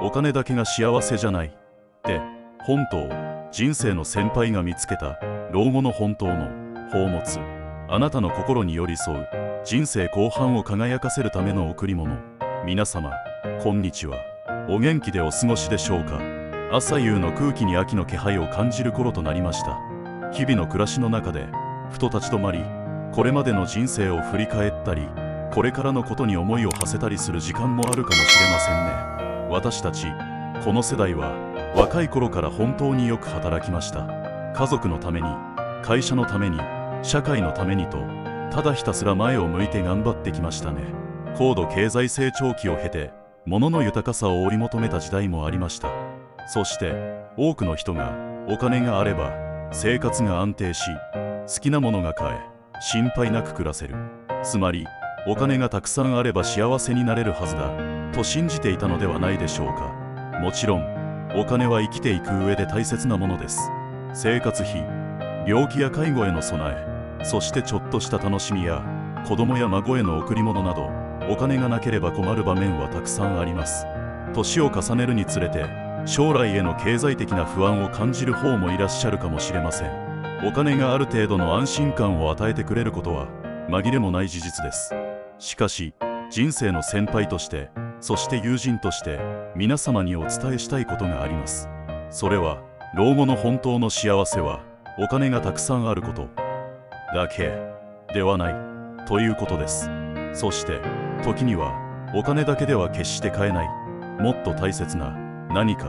お金だけが幸せじゃないって本当、人生の先輩が見つけた老後の本当の宝物、あなたの心に寄り添う人生後半を輝かせるための贈り物。皆様こんにちは。お元気でお過ごしでしょうか。朝夕の空気に秋の気配を感じる頃となりました。日々の暮らしの中でふと立ち止まり、これまでの人生を振り返ったり、これからのことに思いを馳せたりする時間もあるかもしれませんね。私たちこの世代は若い頃から本当によく働きました。家族のために、会社のために、社会のためにと、ただひたすら前を向いて頑張ってきましたね。高度経済成長期を経て、物の豊かさを追い求めた時代もありました。そして多くの人がお金があれば生活が安定し、好きなものが買え、心配なく暮らせる。つまりお金がたくさんあれば幸せになれるはずだと信じていたのではないでしょうか。もちろんお金は生きていく上で大切なものです。生活費、病気や介護への備え、そしてちょっとした楽しみや子供や孫への贈り物など、お金がなければ困る場面はたくさんあります。年を重ねるにつれて将来への経済的な不安を感じる方もいらっしゃるかもしれません。お金がある程度の安心感を与えてくれることは紛れもない事実です。しかし人生の先輩として、そして友人として皆様にお伝えしたいことがあります。それは老後の本当の幸せはお金がたくさんあることだけではないということです。そして時にはお金だけでは決して買えない、もっと大切な何か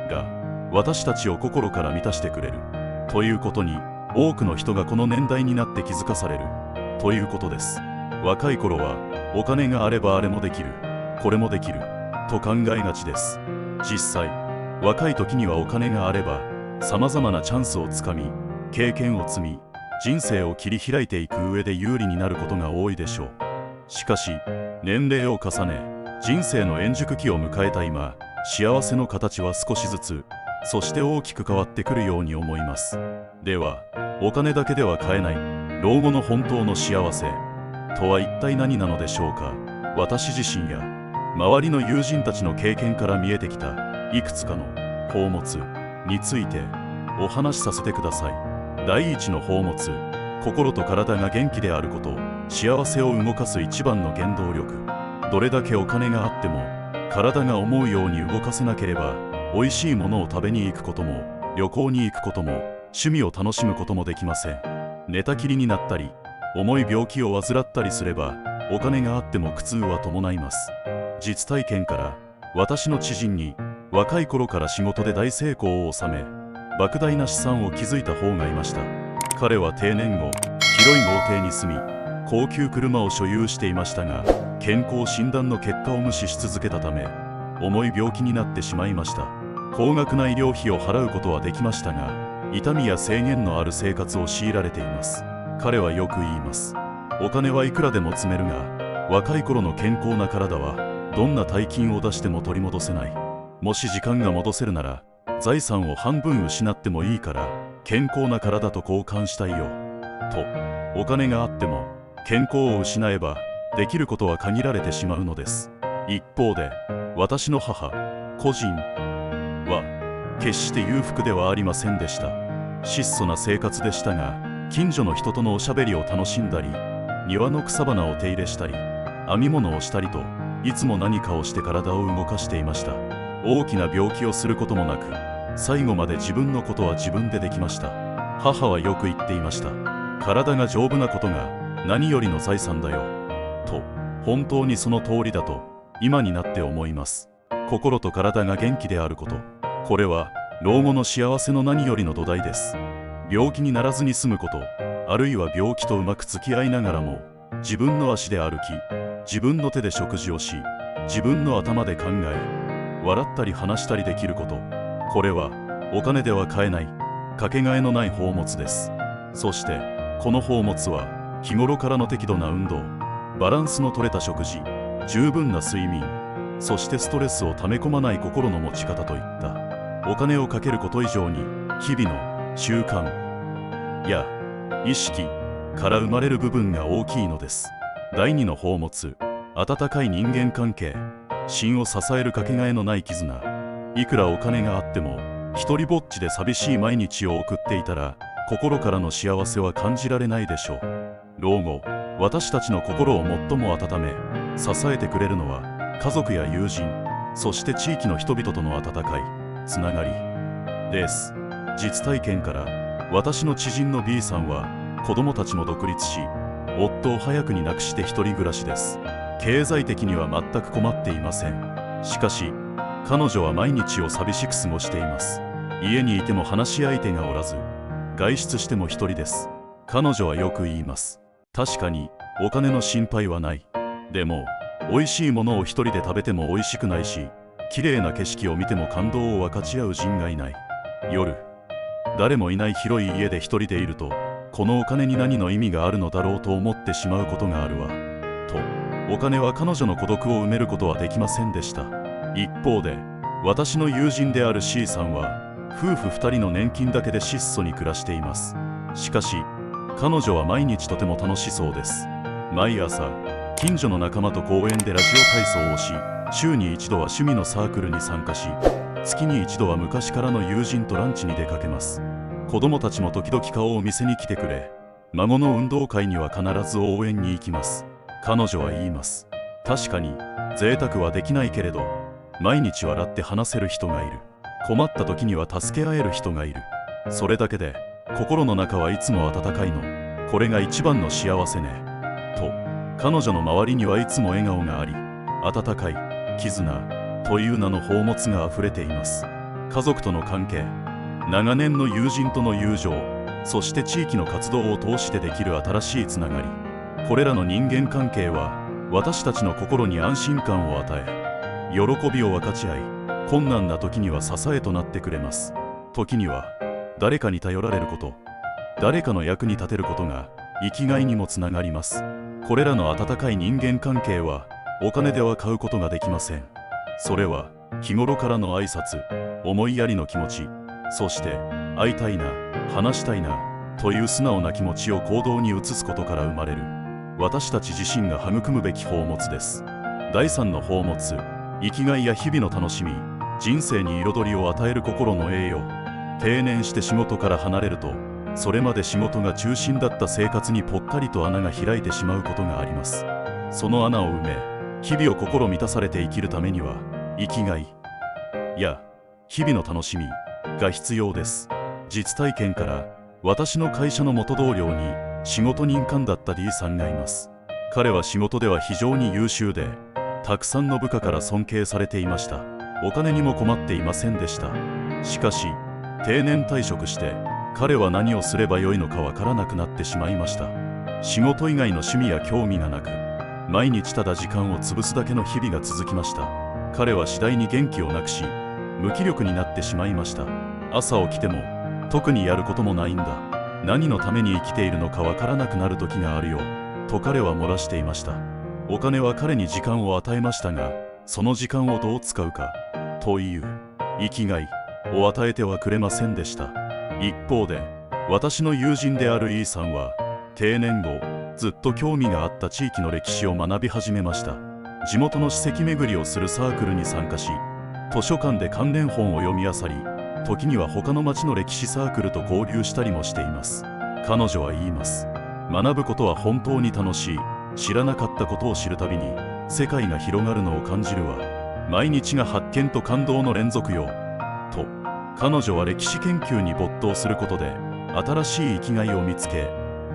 が私たちを心から満たしてくれるということに、多くの人がこの年代になって気づかされるということです。若い頃はお金があればあれもできる、これもできると考えがちです。実際若い時にはお金があればさまざまなチャンスをつかみ、経験を積み、人生を切り開いていく上で有利になることが多いでしょう。しかし年齢を重ね、人生の円熟期を迎えた今、幸せの形は少しずつ、そして大きく変わってくるように思います。ではお金だけでは買えない老後の本当の幸せとは一体何なのでしょうか。私自身や周りの友人たちの経験から見えてきたいくつかの宝物についてお話しさせてください。第一の宝物、心と体が元気であること。幸せを動かす一番の原動力。どれだけお金があっても体が思うように動かせなければ、美味しいものを食べに行くことも、旅行に行くことも、趣味を楽しむこともできません。寝たきりになったり、重い病気を患ったりすれば、お金があっても苦痛は伴います。実体験から、私の知人に若い頃から仕事で大成功を収め、莫大な資産を築いた方がいました。彼は定年後、広い豪邸に住み、高級車を所有していましたが、健康診断の結果を無視し続けたため、重い病気になってしまいました。高額な医療費を払うことはできましたが、痛みや制限のある生活を強いられています。彼はよく言います。お金はいくらでも積めるが、若い頃の健康な体はどんな大金を出しても取り戻せない。もし時間が戻せるなら、財産を半分失ってもいいから健康な体と交換したいよと。お金があっても健康を失えばできることは限られてしまうのです。一方で私の母個人は決して裕福ではありませんでした。質素な生活でしたが、近所の人とのおしゃべりを楽しんだり、庭の草花を手入れしたり、編み物をしたりと、いつも何かをして体を動かしていました。大きな病気をすることもなく、最後まで自分のことは自分でできました。母はよく言っていました。体が丈夫なことが何よりの財産だよと。本当にその通りだと今になって思います。心と体が元気であること、これは老後の幸せの何よりの土台です。病気にならずに済むこと、あるいは病気とうまく付き合いながらも、自分の足で歩き、自分の手で食事をし、自分の頭で考え、笑ったり話したりできること、これはお金では買えない、かけがえのない宝物です。そしてこの宝物は日頃からの適度な運動、バランスの取れた食事、十分な睡眠、そしてストレスをため込まない心の持ち方といった、お金をかけること以上に日々の習慣や意識から生まれる部分が大きいのです。第二の宝物、温かい人間関係、心を支えるかけがえのない絆、いくらお金があっても一人ぼっちで寂しい毎日を送っていたら心からの幸せは感じられないでしょう。老後、私たちの心を最も温め支えてくれるのは家族や友人、そして地域の人々との温かいつながりです。実体験から、私の知人の B さんは子供たちも独立し、夫を早くに亡くして一人暮らしです。経済的には全く困っていません。しかし彼女は毎日を寂しく過ごしています。家にいても話し相手がおらず、外出しても一人です。彼女はよく言います。確かにお金の心配はない。でも美味しいものを一人で食べても美味しくないし、綺麗な景色を見ても感動を分かち合う人がいない。夜、誰もいない広い家で一人でいると、このお金に何の意味があるのだろうと思ってしまうことがあるわと。お金は彼女の孤独を埋めることはできませんでした。一方で、私の友人である C さんは夫婦2人の年金だけで質素に暮らしています。しかし彼女は毎日とても楽しそうです。毎朝近所の仲間と公園でラジオ体操をし、週に一度は趣味のサークルに参加し、月に一度は昔からの友人とランチに出かけます。子供たちも時々顔を見せに来てくれ、孫の運動会には必ず応援に行きます。彼女は言います。確かに贅沢はできないけれど、毎日笑って話せる人がいる。困った時には助け合える人がいる。それだけで心の中はいつも温かいの。これが一番の幸せねと。彼女の周りにはいつも笑顔があり、温かい絆という名の宝物があふれています。家族との関係、長年の友人との友情、そして地域の活動を通してできる新しいつながり、これらの人間関係は私たちの心に安心感を与え、喜びを分かち合い、困難な時には支えとなってくれます。時には誰かに頼られること、誰かの役に立てることが生きがいにもつながります。これらの温かい人間関係はお金では買うことができません。それは日頃からの挨拶、思いやりの気持ち、そして会いたいな、話したいなという素直な気持ちを行動に移すことから生まれる、私たち自身が育むべき宝物です。第3の宝物、生きがいや日々の楽しみ、人生に彩りを与える心の栄養。定年して仕事から離れると、それまで仕事が中心だった生活にぽっかりと穴が開いてしまうことがあります。その穴を埋め、日々を心満たされて生きるためには、生きがいや日々の楽しみが必要です。実体験から、私の会社の元同僚に仕事人間だった D さんがいます。彼は仕事では非常に優秀で、たくさんの部下から尊敬されていました。お金にも困っていませんでした。しかし定年退職して、彼は何をすればよいのかわからなくなってしまいました。仕事以外の趣味や興味がなく、毎日ただ時間を潰すだけの日々が続きました。彼は次第に元気をなくし、無気力になってしまいました。朝起きても特にやることもないんだ、何のために生きているのかわからなくなる時があるよと彼は漏らしていました。お金は彼に時間を与えましたが、その時間をどう使うかという生きがいを与えてはくれませんでした。一方で、私の友人である E さんは定年後、ずっと興味があった地域の歴史を学び始めました。地元の史跡巡りをするサークルに参加し、図書館で関連本を読み漁り、時には他の町の歴史サークルと交流したりもしています。彼女は言います。学ぶことは本当に楽しい。知らなかったことを知るたびに世界が広がるのを感じるわ。毎日が発見と感動の連続よと。彼女は歴史研究に没頭することで新しい生きがいを見つけ、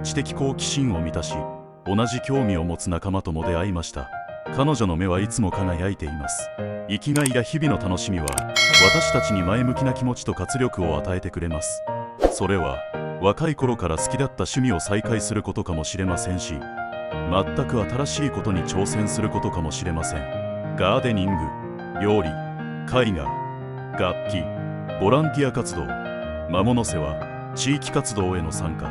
知的好奇心を満たし、同じ興味を持つ仲間とも出会いました。彼女の目はいつも輝いています。生きがいや日々の楽しみは私たちに前向きな気持ちと活力を与えてくれます。それは若い頃から好きだった趣味を再開することかもしれませんし、全く新しいことに挑戦することかもしれません。ガーデニング、料理、絵画、楽器、ボランティア活動、魔物世話、地域活動への参加、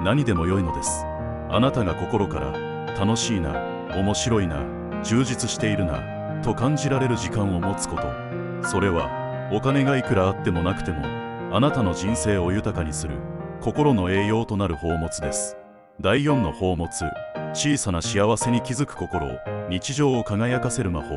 何でも良いのです。あなたが心から楽しいな、面白いな、充実しているなと感じられる時間を持つこと、それはお金がいくらあってもなくてもあなたの人生を豊かにする心の栄養となる宝物です。第4の宝物、小さな幸せに気づく心、日常を輝かせる魔法。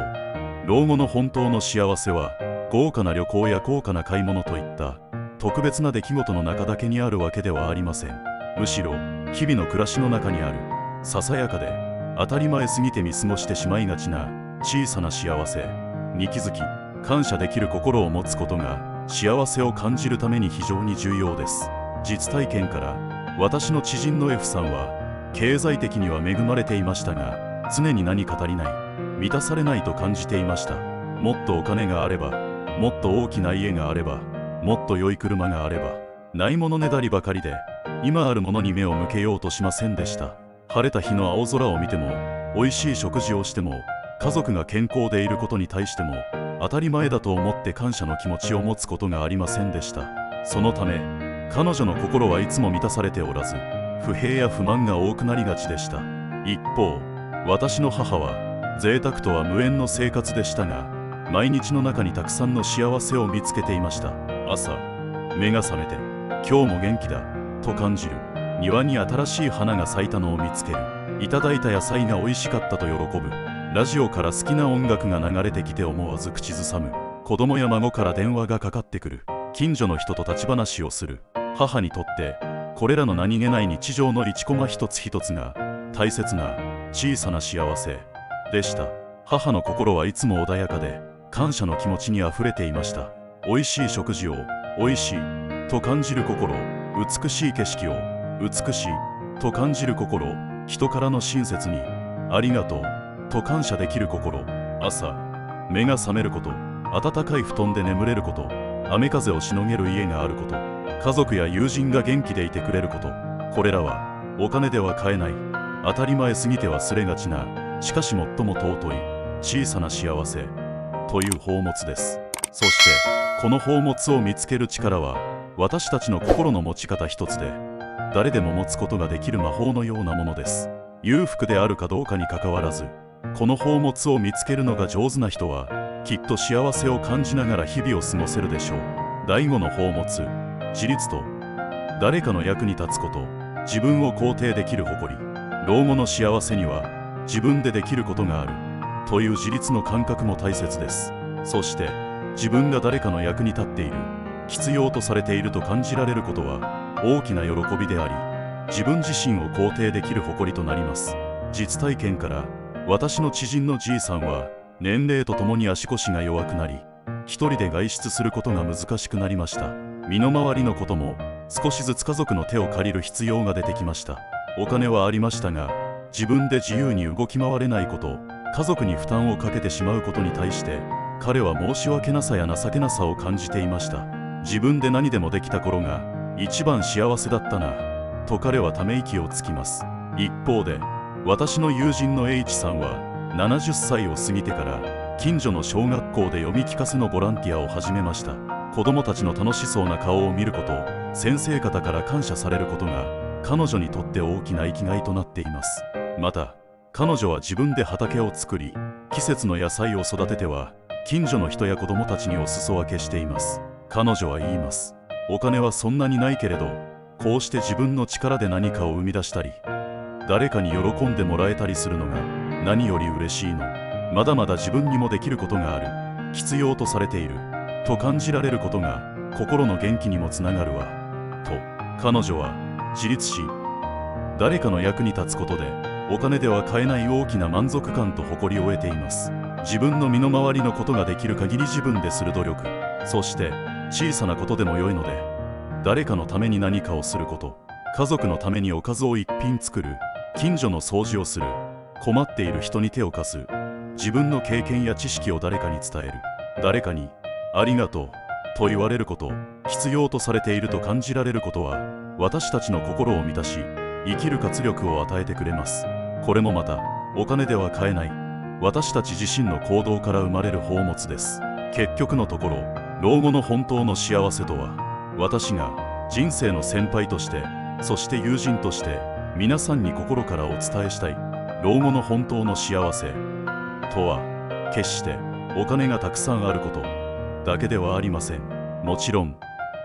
老後の本当の幸せは豪華な旅行や高価な買い物といった特別な出来事の中だけにあるわけではありません。むしろ日々の暮らしの中にあるささやかで当たり前すぎて見過ごしてしまいがちな小さな幸せに気づき、感謝できる心を持つことが幸せを感じるために非常に重要です。実体験から、私の知人の F さんは経済的には恵まれていましたが、常に何か足りない、満たされないと感じていました。もっとお金があれば、もっと大きな家があれば、もっと良い車があれば、ないものねだりばかりで今あるものに目を向けようとしませんでした。晴れた日の青空を見ても、美味しい食事をしても、家族が健康でいることに対しても当たり前だと思って感謝の気持ちを持つことがありませんでした。そのため彼女の心はいつも満たされておらず、不平や不満が多くなりがちでした。一方、私の母は贅沢とは無縁の生活でしたが、毎日の中にたくさんの幸せを見つけていました。朝目が覚めて今日も元気だと感じる、庭に新しい花が咲いたのを見つける、いただいた野菜が美味しかったと喜ぶ、ラジオから好きな音楽が流れてきて思わず口ずさむ、子供や孫から電話がかかってくる、近所の人と立ち話をする。母にとってこれらの何気ない日常のリチコマ一つ一つが大切な小さな幸せでした。母の心はいつも穏やかで感謝の気持ちにあふれていました。美味しい食事を美味しいと感じる心、美しい景色を美しいと感じる心、人からの親切にありがとうと感謝できる心、朝目が覚めること、暖かい布団で眠れること、雨風をしのげる家があること、家族や友人が元気でいてくれること、これらはお金では買えない、当たり前すぎて忘れがちな、しかし最も尊い小さな幸せという宝物です。そしてこの宝物を見つける力は私たちの心の持ち方一つで誰でも持つことができる魔法のようなものです。裕福であるかどうかにかかわらず、この宝物を見つけるのが上手な人はきっと幸せを感じながら日々を過ごせるでしょう。第5の宝物、自立と誰かの役に立つこと、自分を肯定できる誇り。老後の幸せには自分でできることがあるという自立の感覚も大切です。そして自分が誰かの役に立っている、必要とされていると感じられることは大きな喜びであり、自分自身を肯定できる誇りとなります。実体験から、私の知人のじいさんは年齢とともに足腰が弱くなり、一人で外出することが難しくなりました。身の回りのことも少しずつ家族の手を借りる必要が出てきました。お金はありましたが、自分で自由に動き回れないこと、家族に負担をかけてしまうことに対して彼は申し訳なさや情けなさを感じていました。自分で何でもできた頃が一番幸せだったなと彼はため息をつきます。一方で私の友人の H さんは70歳を過ぎてから近所の小学校で読み聞かせのボランティアを始めました。子供たちの楽しそうな顔を見ること、先生方から感謝されることが彼女にとって大きな生きがいとなっています。また彼女は自分で畑を作り、季節の野菜を育てては近所の人や子供たちにお裾分けしています。彼女は言います。お金はそんなにないけれど、こうして自分の力で何かを生み出したり、誰かに喜んでもらえたりするのが何より嬉しいの。まだまだ自分にもできることがある、必要とされていると感じられることが心の元気にもつながるわと、彼女は自立し、誰かの役に立つことでお金では買えない大きな満足感と誇りを得ています。自分の身の回りのことができる限り自分でする努力、そして小さなことでも良いので誰かのために何かをすること、家族のためにおかずを一品作る、近所の掃除をする、困っている人に手を貸す、自分の経験や知識を誰かに伝える、誰かにありがとうと言われること、必要とされていると感じられることは私たちの心を満たし、生きる活力を与えてくれます。これもまたお金では買えない私たち自身の行動から生まれる宝物です。結局のところ、老後の本当の幸せとは、私が人生の先輩として、そして友人として皆さんに心からお伝えしたい老後の本当の幸せとは、決してお金がたくさんあることだけではありません。もちろん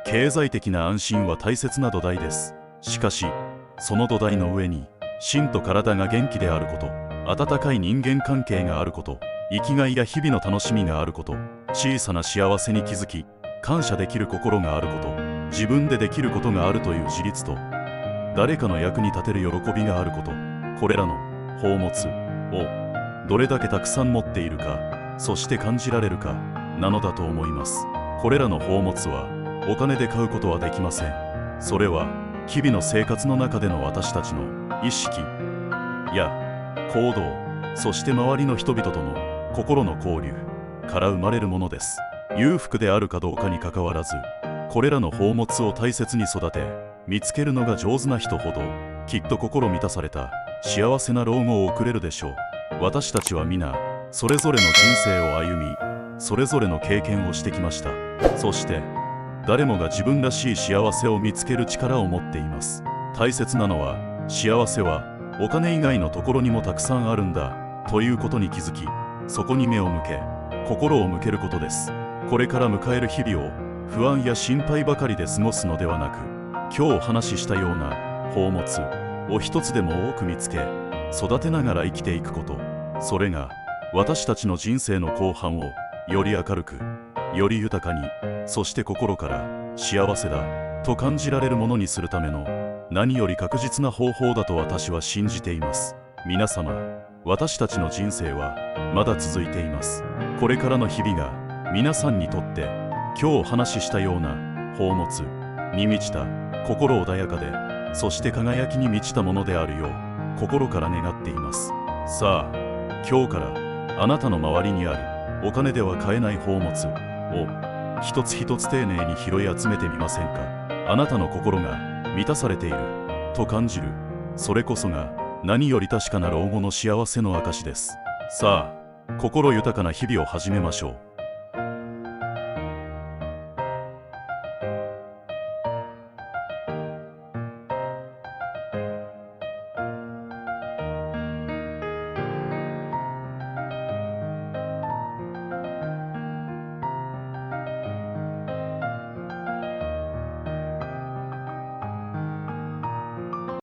経済的な安心は大切な土台です。しかしその土台の上に心と体が元気であること、温かい人間関係があること、生きがいや日々の楽しみがあること、小さな幸せに気づき、感謝できる心があること、自分でできることがあるという自立と、誰かの役に立てる喜びがあること、これらの宝物をどれだけたくさん持っているか、そして感じられるかなのだと思います。これらの宝物はお金で買うことはできません。それは日々の生活の中での私たちの意識や行動、そして周りの人々との心の交流から生まれるものです。裕福であるかどうかにかかわらず、これらの宝物を大切に育て見つけるのが上手な人ほど、きっと心満たされた幸せな老後を送れるでしょう。私たちは皆それぞれの人生を歩み、それぞれの経験をしてきました。そして誰もが自分らしい幸せを見つける力を持っています。大切なのは、幸せはお金以外のところにもたくさんあるんだということに気づき、そこに目を向け心を向けることです。これから迎える日々を不安や心配ばかりで過ごすのではなく、今日お話ししたような宝物を一つでも多く見つけ育てながら生きていくこと、それが私たちの人生の後半をより明るく、より豊かに、そして心から幸せだと感じられるものにするための何より確実な方法だと私は信じています。皆様、私たちの人生はまだ続いています。これからの日々が皆さんにとって今日お話ししたような宝物に満ちた心穏やかで、そして輝きに満ちたものであるよう心から願っています。さあ、今日からあなたの周りにあるお金では買えない宝物を一つ一つ丁寧に拾い集めてみませんか。あなたの心が満たされていると感じる、それこそが何より確かな老後の幸せの証です。さあ、心豊かな日々を始めましょう。